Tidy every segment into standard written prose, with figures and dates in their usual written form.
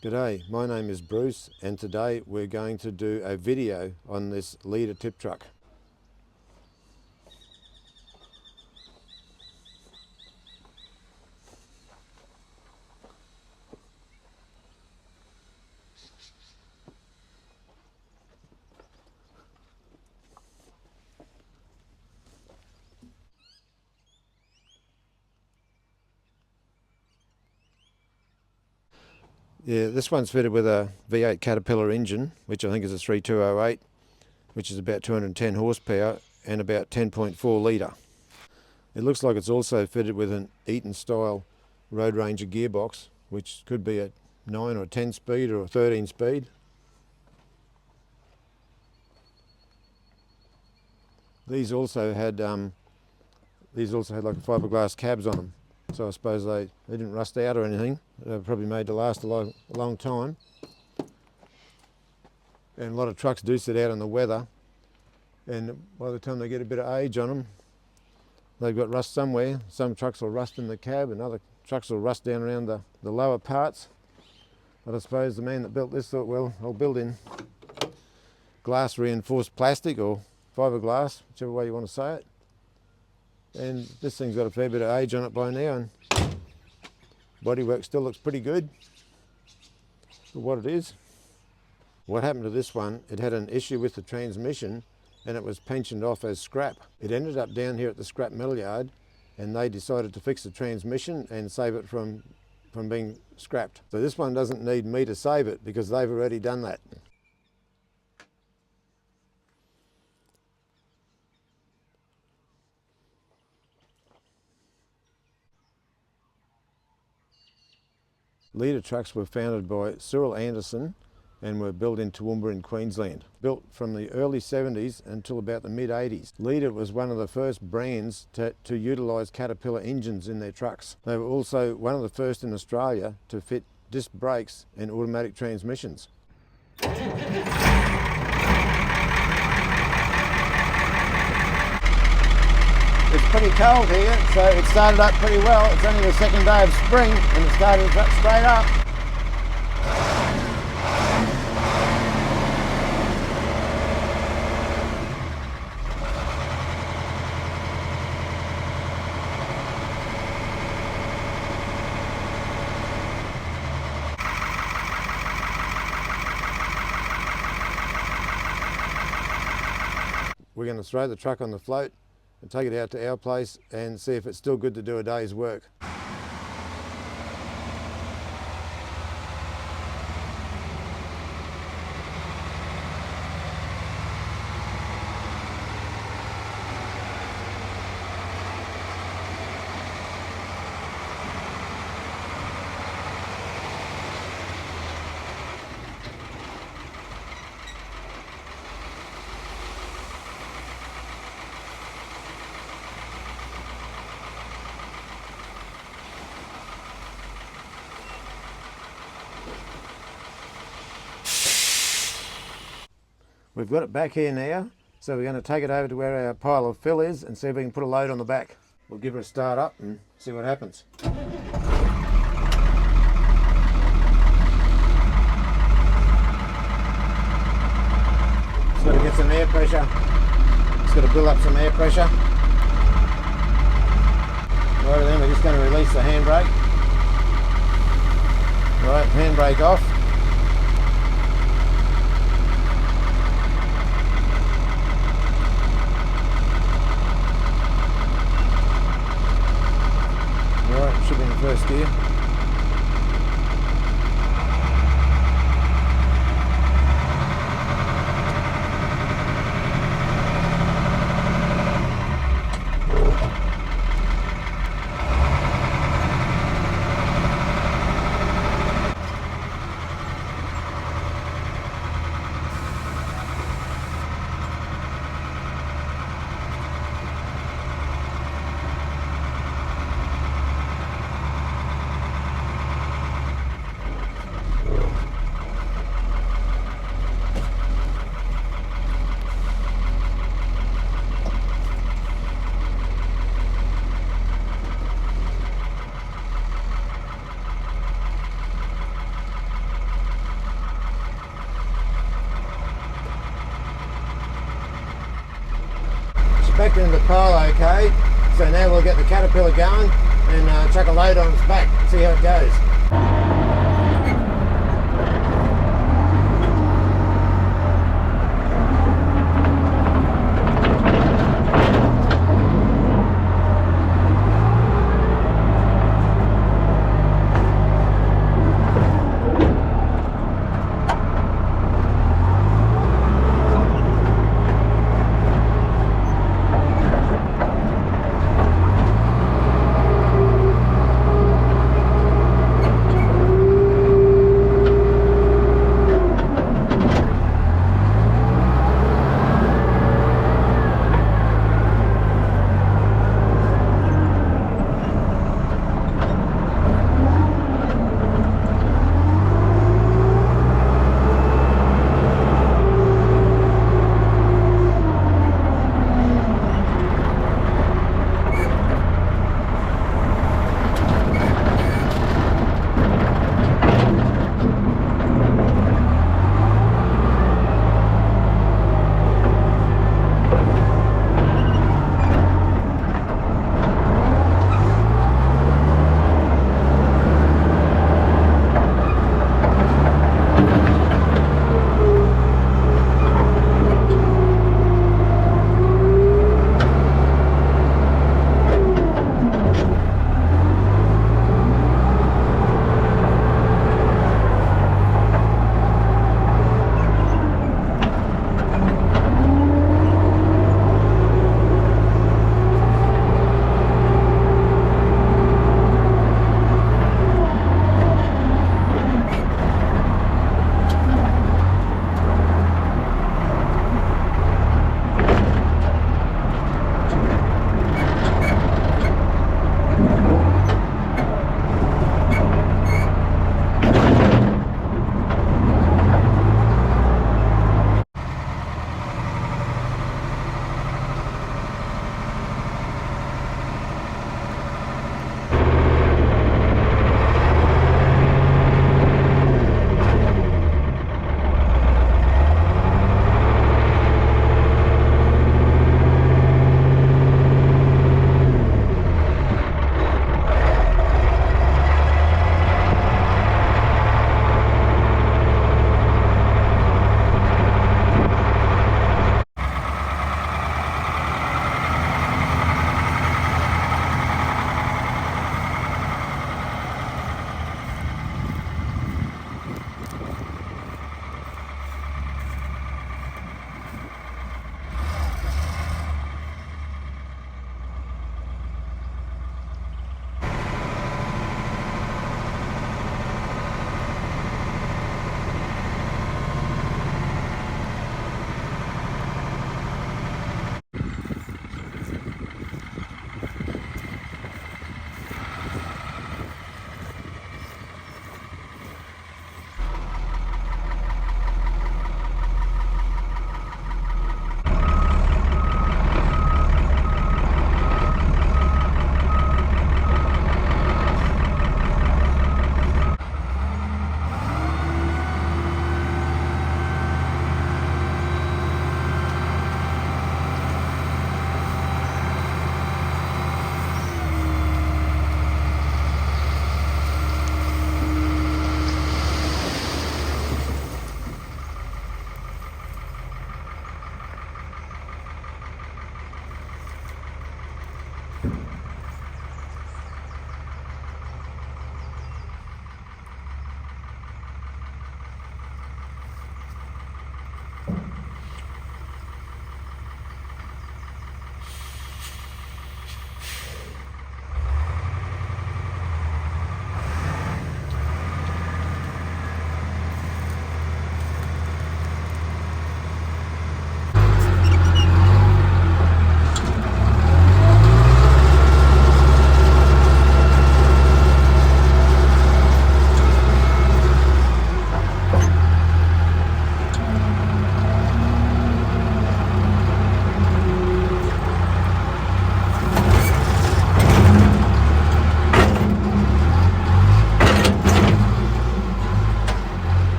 G'day, my name is Bruce and today we're going to do a video on this Leader tip truck. Yeah, this one's fitted with a V8 Caterpillar engine, which I think is a 3208, which is about 210 horsepower and about 10.4 litre. It looks like it's also fitted with an Eaton style Road Ranger gearbox, which could be a 9 or 10 speed or a 13 speed. These also had like fiberglass cabs on them, so I suppose they didn't rust out or anything. They were probably made to last a long time. And a lot of trucks do sit out in the weather, and by the time they get a bit of age on them, they've got rust somewhere. Some trucks will rust in the cab and other trucks will rust down around the lower parts. But I suppose the man that built this thought, well, I'll build in glass reinforced plastic or fiberglass, whichever way you want to say it. And this thing's got a fair bit of age on it by now, and bodywork still looks pretty good for what it is. What happened to this one, it had an issue with the transmission and it was pensioned off as scrap. It ended up down here at the scrap metal yard, and they decided to fix the transmission and save it from being scrapped. So this one doesn't need me to save it because they've already done that. Leader trucks were founded by Cyril Anderson and were built in Toowoomba in Queensland. Built from the early 70s until about the mid 80s. Leader was one of the first brands to utilise Caterpillar engines in their trucks. They were also one of the first in Australia to fit disc brakes and automatic transmissions. It's pretty cold here, so it started up pretty well. It's only the second day of spring and it started straight up. We're going to throw the truck on the float and take it out to our place and see if it's still good to do a day's work. We've got it back here now, so we're going to take it over to where our pile of fill is and see if we can put a load on the back. We'll give it a start up and see what happens. It's got to get some air pressure. It's got to build up some air pressure. Right then, we're just going to release the handbrake. Right, handbrake off. Should be in first gear. strengthening the pole okay. So now we'll get the Caterpillar going and chuck a load on its back, see how it goes.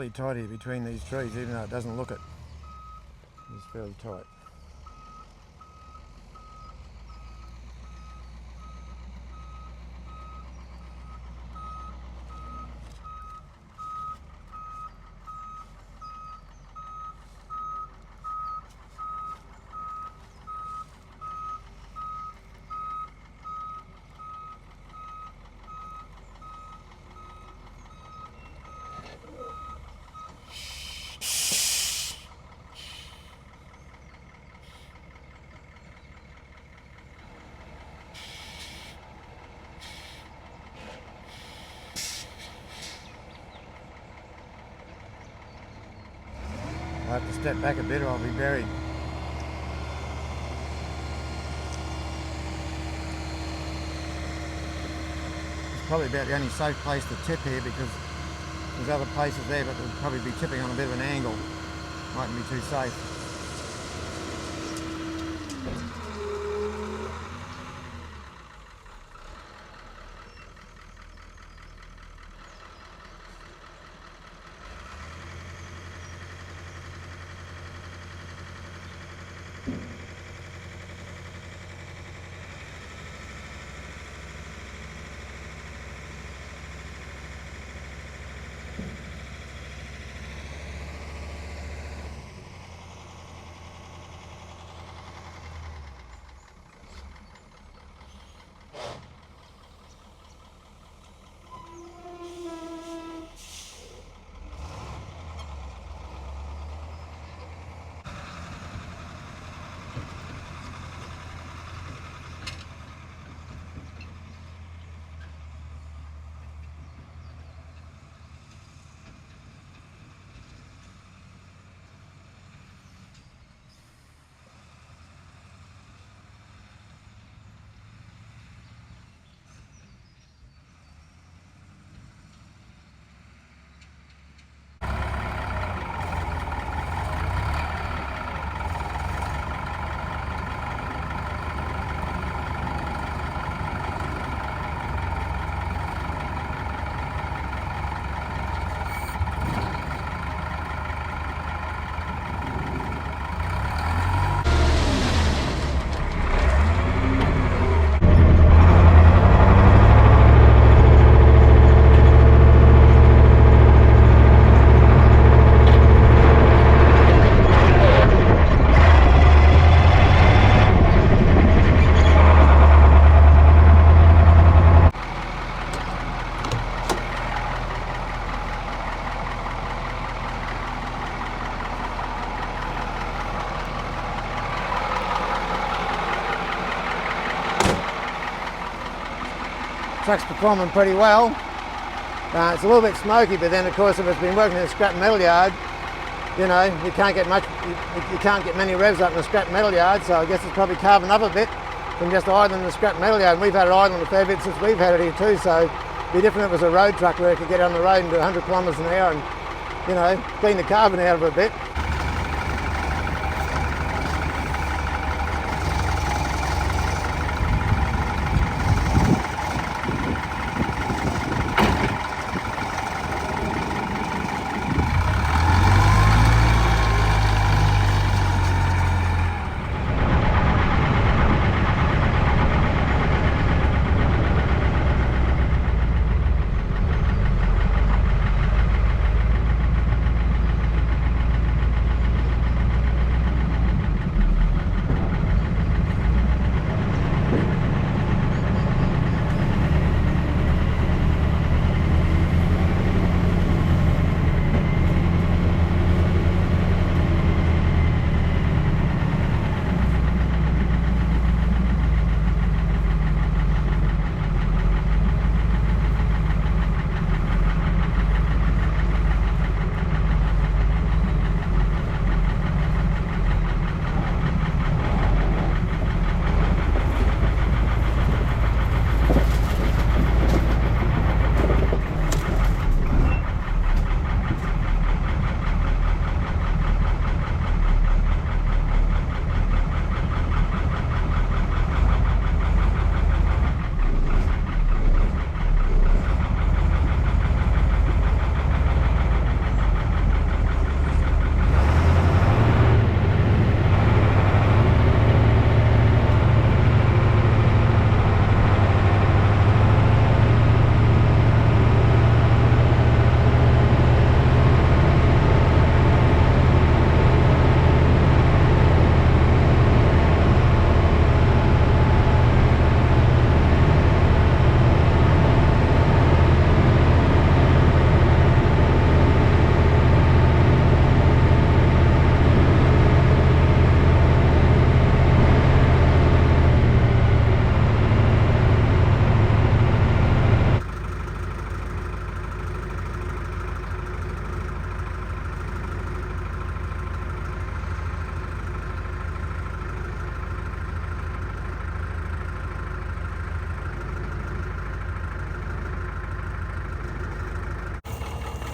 fairly tight here between these trees, even though it doesn't look it. It's fairly tight. I'll have to step back a bit or I'll be buried. It's probably about the only safe place to tip here because there's other places there, but they'll probably be tipping on a bit of an angle. Mightn't be too safe. Truck's performing pretty well. It's a little bit smoky, but then of course if it's been working in a scrap metal yard, you know, you can't get many revs up in a scrap metal yard, so I guess it's probably carving up a bit from just idling in the scrap metal yard. And we've had it idling a fair bit since we've had it here too, so it'd be different if it was a road truck where it could get on the road and do 100 kilometres an hour and, you know, clean the carbon out of it a bit.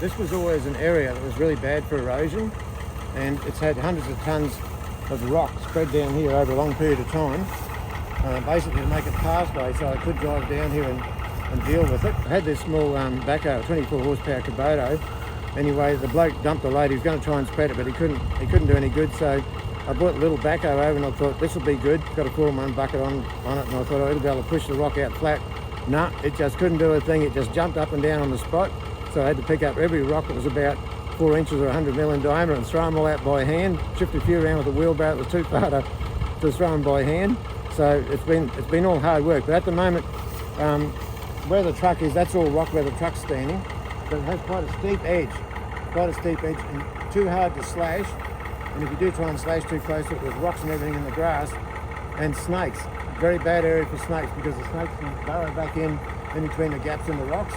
this was always an area that was really bad for erosion, and it's had hundreds of tons of rock spread down here over a long period of time, basically to make a pathway so I could drive down here and deal with it. I had this small backhoe, 24 horsepower Kubota. Anyway, the bloke dumped the load. He was going to try and spread it, but he couldn't do any good. So I brought a little backhoe over, and I thought this will be good. Got a 4-in-1 bucket on it, and I thought it'll be able to push the rock out flat. No, it just couldn't do a thing. It just jumped up and down on the spot. So I had to pick up every rock that was about 4 inches or 100 mil in diameter and throw them all out by hand. Shift a few around with a wheelbarrow. It was too far to throw them by hand. So it's been all hard work. But at the moment, where the truck is, that's all rock where the truck's standing. But it has quite a steep edge and too hard to slash. And if you do try and slash too close, there's rocks and everything in the grass, and snakes. Very bad area for snakes because the snakes can burrow back in between the gaps in the rocks.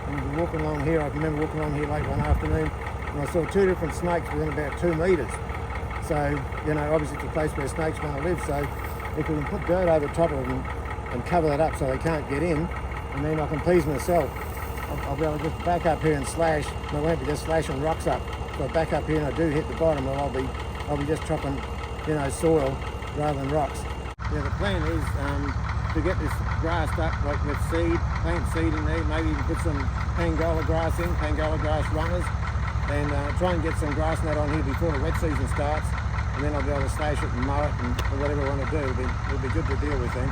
And you'll be walking along here. I can remember walking along here late one afternoon, and I saw 2 different snakes within about 2 metres. So, obviously it's a place where snakes want to live. So if we can put dirt over the top of them and cover that up so they can't get in, and then I can please myself. I'll be able to just back up here and slash, and I won't be just slashing rocks up. So I back up here and I do hit the bottom, and I'll be just chopping, soil rather than rocks. Yeah, the plan is to get this grassed up, like with seed, plant seed in there, maybe even put some Pangola grass runners, and try and get some grass mat on here before the wet season starts, and then I'll be able to slash it and mow it and whatever I want to do. It'll be good to deal with then.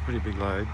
Pretty big load.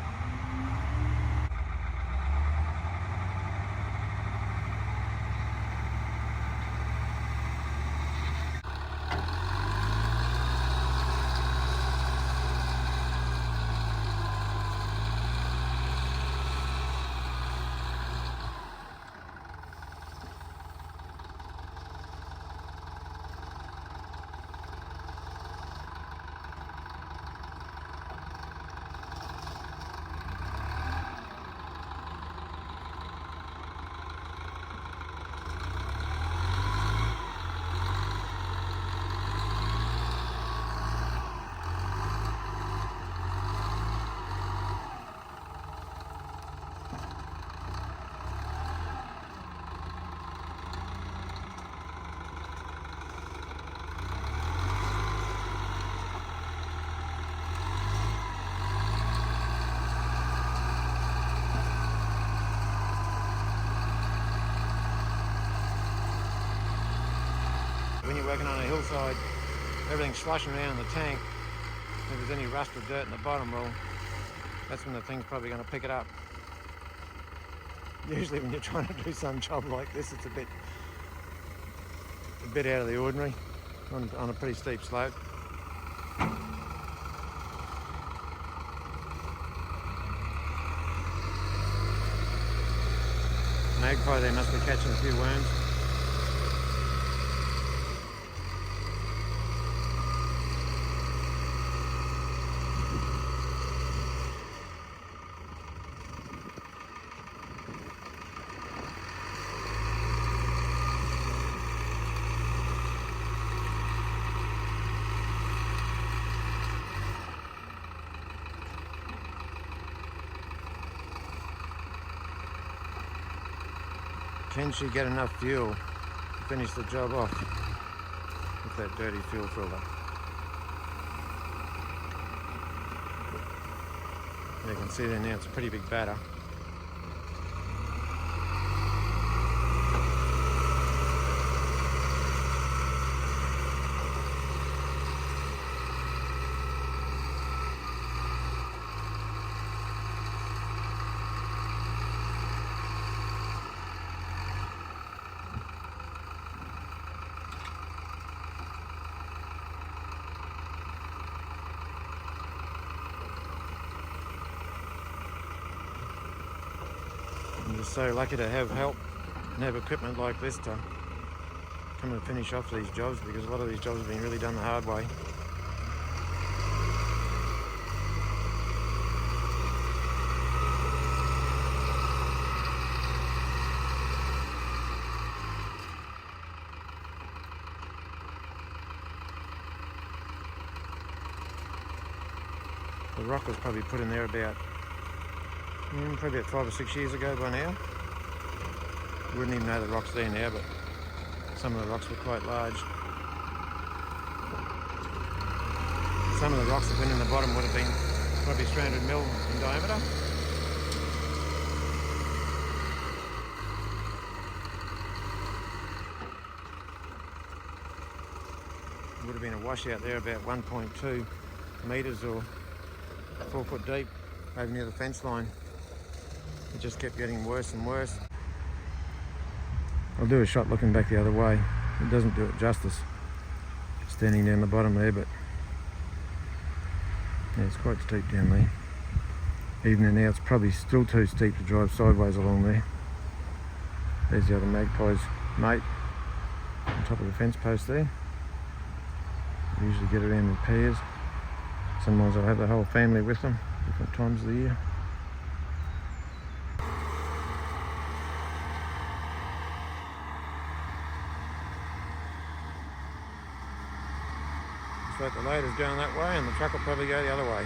When you're working on a hillside, everything's sloshing around in the tank. If there's any rust or dirt in the bottom, well, that's when the thing's probably going to pick it up. Usually when you're trying to do some job like this, it's a bit out of the ordinary on a pretty steep slope. Magpie there must be catching a few worms. Can she get enough fuel to finish the job off with that dirty fuel filter? You can see there now it's a pretty big batter. I'm just so lucky to have help and have equipment like this to come and finish off these jobs, because a lot of these jobs have been really done the hard way. The rock was probably put in there about probably about 5 or 6 years ago by now. You wouldn't even know the rock's there now, but some of the rocks were quite large. Some of the rocks that went in the bottom would have been probably 300 mil in diameter. Would have been a washout there about 1.2 metres or 4 foot deep over near the fence line. It just kept getting worse and worse. I'll do a shot looking back the other way. It doesn't do it justice standing down the bottom there, but yeah, it's quite steep down there. Even now it's probably still too steep to drive sideways along there. There's the other magpie's mate on top of the fence post there. They usually get around in pairs. Sometimes they'll have the whole family with them, different times of the year. So the loader's going that way and the truck will probably go the other way.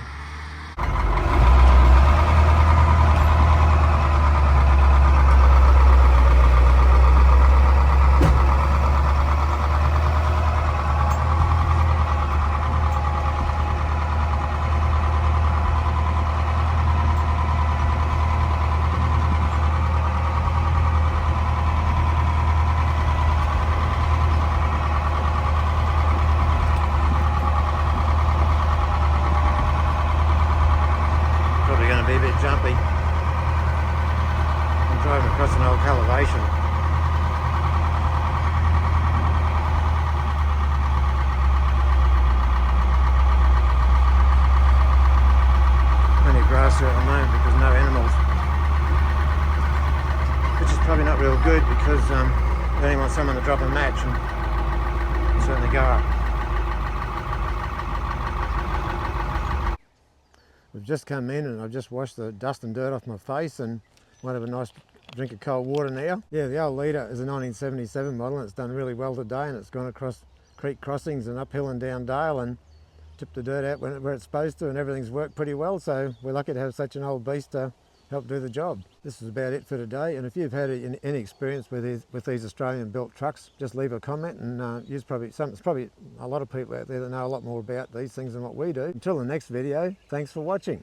Be a bit jumpy. I'm driving across an old elevation. Only grass here at the moment because no animals, which is probably not real good, because you only want someone to drop a match and certainly go up. We've just come in and I've just washed the dust and dirt off my face and might have a nice drink of cold water now. Yeah, the old Leader is a 1977 model and it's done really well today, and it's gone across creek crossings and uphill and down dale and tipped the dirt out where it's supposed to, and everything's worked pretty well, so we're lucky to have such an old beast to help do the job. This is about it for today, and if you've had any experience with these Australian built trucks, just leave a comment, and there's probably a lot of people out there that know a lot more about these things than what we do. Until the next video, thanks for watching.